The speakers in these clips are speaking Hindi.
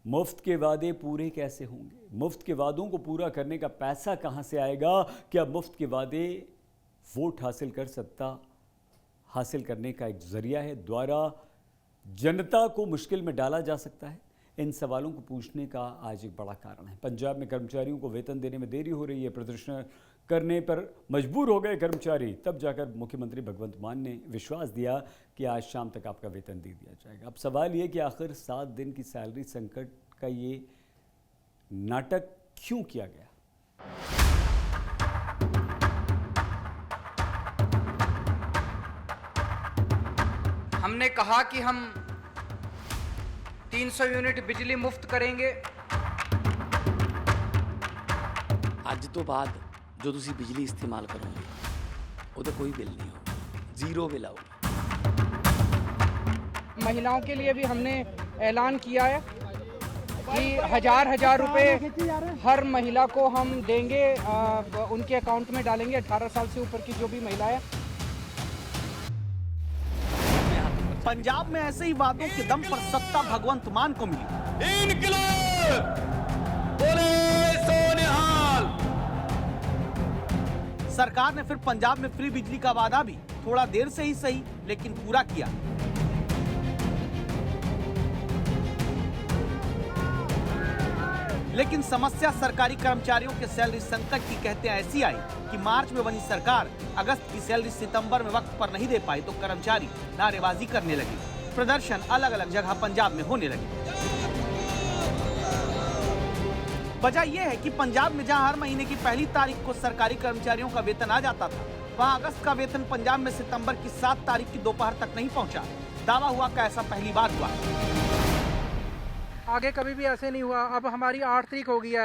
मुफ्त के वादे पूरे कैसे होंगे? मुफ्त के वादों को पूरा करने का पैसा कहां से आएगा? क्या मुफ्त के वादे वोट सत्ता हासिल करने का एक जरिया है, द्वारा जनता को मुश्किल में डाला जा सकता है? इन सवालों को पूछने का आज एक बड़ा कारण है। पंजाब में कर्मचारियों को वेतन देने में देरी हो रही है। प्रदर्शन करने पर मजबूर हो गए कर्मचारी, तब जाकर मुख्यमंत्री भगवंत मान ने विश्वास दिया कि आज शाम तक आपका वेतन दे दिया जाएगा। अब सवाल ये कि आखिर 7 दिन की सैलरी संकट का ये नाटक क्यों किया गया? हमने कहा कि हम 300 यूनिट बिजली मुफ्त करेंगे। ਅੱਜ ਤੋਂ ਬਾਅਦ जो ਤੁਸੀਂ बिजली इस्तेमाल करोगे ਉਹਦਾ कोई बिल नहीं होगा, जीरो बिल आऊगा। महिलाओं के लिए भी हमने ऐलान किया है कि हजार रुपए हर महिला को हम देंगे, उनके अकाउंट में डालेंगे। 18 साल से ऊपर की जो भी महिला है। पंजाब में ऐसे ही वादों के दम पर सत्ता भगवंत मान को मिली। इनकलाब बोले सोनिहाल। सरकार ने फिर पंजाब में फ्री बिजली का वादा भी थोड़ा देर से ही सही लेकिन पूरा किया। लेकिन समस्या सरकारी कर्मचारियों के सैलरी संकट की कहते ऐसी आई कि मार्च में बनी सरकार अगस्त की सैलरी सितंबर में वक्त पर नहीं दे पाई तो कर्मचारी नारेबाजी करने लगे। प्रदर्शन अलग अलग जगह पंजाब में होने लगे। वजह यह है कि पंजाब में जहां हर महीने की पहली तारीख को सरकारी कर्मचारियों का वेतन आ जाता था, वहां अगस्त का वेतन पंजाब में सितंबर की 7 तारीख की दोपहर तक नहीं पहुंचा। दावा हुआ कि ऐसा पहली बार हुआ। आगे कभी भी ऐसे नहीं हुआ। अब हमारी 8 तारीख हो गई है,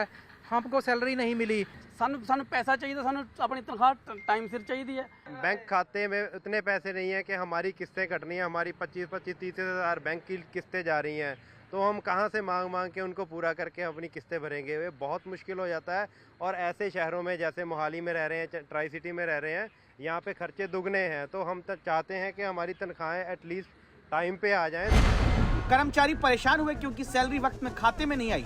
हमको सैलरी नहीं मिली। ਸਾਨੂੰ पैसा चाहिए था, ਸਾਨੂੰ अपनी तनख्वाह टाइम सिर चाहिए है। बैंक खाते में उतने पैसे नहीं है कि हमारी किस्तें कटनी है। हमारी 25-30 हज़ार बैंक की किस्तें जा रही हैं, तो हम कहां से मांग के उनको पूरा करके अपनी किस्तें भरेंगे? वे बहुत मुश्किल हो जाता है। और ऐसे शहरों में जैसे मोहाली में रह रहे हैं, ट्राई सिटी में रह रहे हैं, यहाँ पे खर्चे दुगने हैं। तो हम चाहते हैं कि हमारी तनख्वाहें एटलीस्ट टाइम पे आ जाएं। कर्मचारी परेशान हुए क्योंकि सैलरी वक्त में खाते में नहीं आई।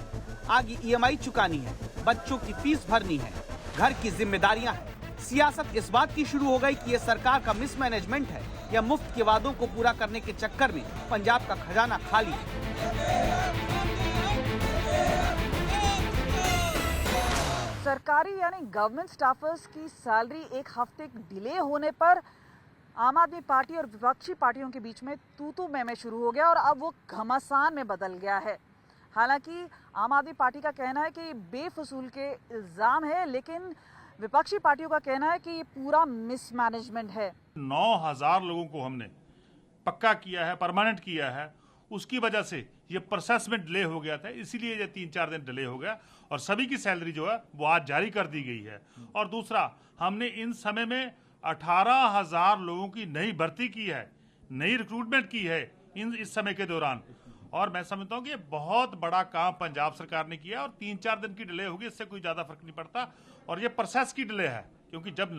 आगे EMI चुकानी है, बच्चों की फीस भरनी है, घर की जिम्मेदारियां हैं। सियासत इस बात की शुरू हो गई कि ये सरकार का मिसमैनेजमेंट है या मुफ्त के वादों को पूरा करने के चक्कर में पंजाब का खजाना खाली है। सरकारी यानी गवर्नमेंट स्टाफर्स की सैलरी एक हफ्ते डिले होने पर आम आदमी पार्टी और विपक्षी पार्टियों के बीच में तू मैं शुरू हो गया और अब वो घमासान में बदल गया है। हालांकि आम आदमी पार्टी का कहना है कि बेफजूल के इल्ज़ाम है, लेकिन विपक्षी पार्टियों का कहना है कि ये पूरा मिसमैनेजमेंट है। 9,000 लोगों को हमने पक्का किया है, परमानेंट किया है। उसकी वजह से ये प्रोसेस में डिले हो गया था, इसीलिए ये 3-4 दिन डिले हो गया और सभी की सैलरी जो है वो आज जारी कर दी गई है। और दूसरा, हमने इन समय में 18,000 लोगों की नई भर्ती की है, नई रिक्रूटमेंट की है इस समय के दौरान। और मैं समझता हूँ कि बहुत बड़ा काम पंजाब सरकार ने किया और 3-4 दिन की डिले होगी, इससे कोई ज़्यादा फर्क नहीं पड़ता। और ये प्रोसेस की डिले है, क्योंकि जब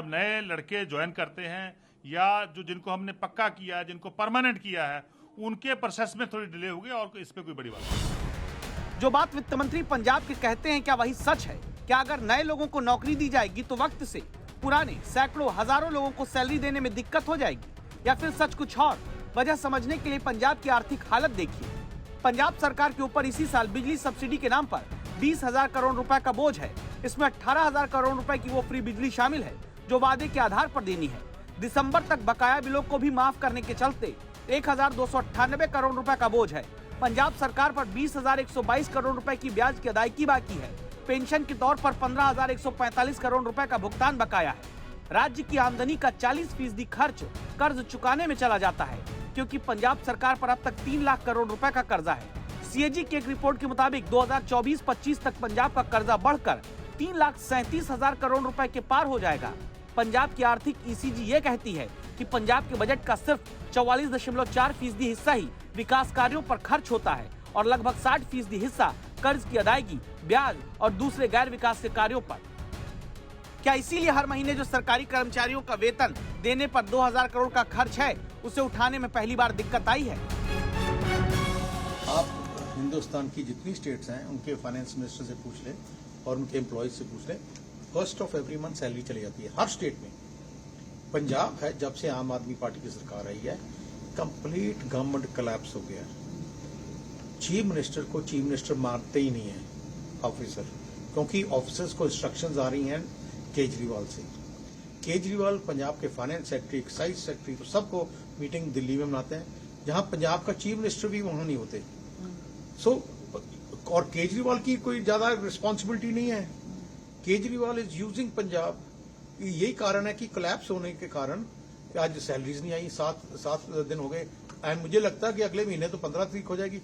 नए लड़के ज्वाइन करते हैं या जिनको हमने पक्का किया, जिनको परमानेंट किया है, उनके प्रोसेस में थोड़ी डिले होगी और इस पर कोई बड़ी बात नहीं। जो बात वित्त मंत्री पंजाब के कहते हैं, क्या वही सच है? क्या अगर नए लोगों को नौकरी दी जाएगी तो वक्त से पुराने सैकड़ों हजारों लोगों को सैलरी देने में दिक्कत हो जाएगी, या फिर सच कुछ और? वजह समझने के लिए पंजाब की आर्थिक हालत देखिए। पंजाब सरकार के ऊपर इसी साल बिजली सब्सिडी के नाम पर 20,000 करोड़ रुपए का बोझ है। इसमें 18,000 करोड़ रुपए की वो फ्री बिजली शामिल है जो वादे के आधार पर देनी है। दिसंबर तक बकाया बिलों को भी माफ करने के चलते 1,298 करोड़ रुपए का बोझ है। पंजाब सरकार पर 20,122 करोड़ रुपए की ब्याज की अदायगी बाकी है। पेंशन के तौर पर 15,145 करोड़ रुपए का भुगतान बकाया है। राज्य की आमदनी का 40% खर्च कर्ज चुकाने में चला जाता है, क्योंकि पंजाब सरकार पर अब तक 3 लाख करोड़ रुपए का कर्जा है। CAG की एक रिपोर्ट के मुताबिक 2024-25 तक पंजाब का कर्जा बढ़कर 3,37,000 करोड़ रुपए के पार हो जाएगा। पंजाब की आर्थिक ECG ये कहती है कि पंजाब के बजट का सिर्फ 44.4% हिस्सा ही विकास कार्यों पर खर्च होता है और लगभग 60% हिस्सा कर्ज की अदायगी, ब्याज और दूसरे गैर विकास के कार्यों पर। क्या इसीलिए हर महीने जो सरकारी कर्मचारियों का वेतन देने पर 2,000 करोड़ का खर्च है, उसे उठाने में पहली बार दिक्कत आई है? आप हिंदुस्तान की जितनी स्टेट्स हैं उनके फाइनेंस मिनिस्टर से पूछ ले और उनके एम्प्लॉयज से पूछ ले, 1st of every month salary चली जाती है हर स्टेट में। पंजाब है, जब से आम आदमी पार्टी की सरकार आई है, कंप्लीट गवर्नमेंट कोलैप्स हो गया। चीफ मिनिस्टर को चीफ मिनिस्टर मानते ही नहीं है ऑफिसर, क्योंकि ऑफिसर्स को इंस्ट्रक्शंस आ रही हैं केजरीवाल से। केजरीवाल पंजाब के फाइनेंस सेक्रेटरी, एक्साइज सेक्रेटरी, तो सबको मीटिंग दिल्ली में मनाते हैं, जहां पंजाब का चीफ मिनिस्टर भी वहां नहीं होते। और केजरीवाल की कोई ज्यादा रिस्पॉन्सिबिलिटी नहीं है। Kejriwal is using Punjab. यही कारण है कि कोलैप्स होने के कारण आज सैलरीज नहीं आई, 7 दिन हो गए, एंड मुझे लगता है कि अगले महीने तो 15 तारीख हो जाएगी।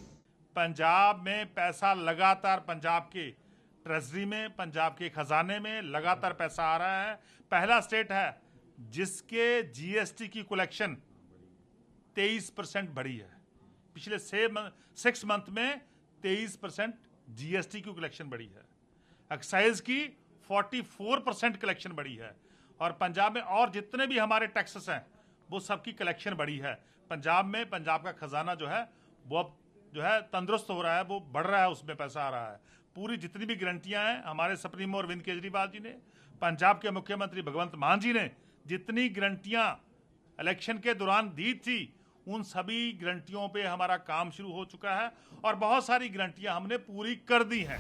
पंजाब में पैसा लगातार, पंजाब के ट्रेजरी में, पंजाब के खजाने में लगातार पैसा आ रहा है। पहला स्टेट है जिसके जीएसटी की कलेक्शन 23% बढ़ी है। पिछले 6 मंथ में 23% जीएसटी की कलेक्शन बढ़ी है। एक्साइज की 44% कलेक्शन बढ़ी है। और पंजाब में और जितने भी हमारे टैक्सेस हैं वो सबकी कलेक्शन बढ़ी है। पंजाब में पंजाब का खजाना जो है वो अब जो है तंदुरुस्त हो रहा है, वो बढ़ रहा है, उसमें पैसा आ रहा है। पूरी जितनी भी गारंटियां हैं हमारे सुप्रीमो अरविंद केजरीवाल जी ने, पंजाब के मुख्यमंत्री भगवंत मान जी ने जितनी गारंटियां इलेक्शन के दौरान दी थी, उन सभी गारंटियों पे हमारा काम शुरू हो चुका है और बहुत सारी गारंटियां हमने पूरी कर दी हैं।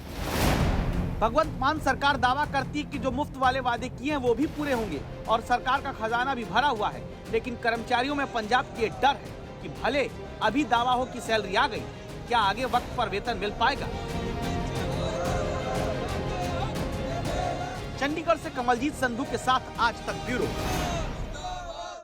भगवंत मान सरकार दावा करती कि जो मुफ्त वाले वादे किए हैं वो भी पूरे होंगे और सरकार का खजाना भी भरा हुआ है, लेकिन कर्मचारियों में पंजाब की डर है कि भले अभी दावा हो कि सैलरी आ गई, क्या आगे वक्त पर वेतन मिल पाएगा। चंडीगढ़ से कमलजीत संधू के साथ आज तक ब्यूरो।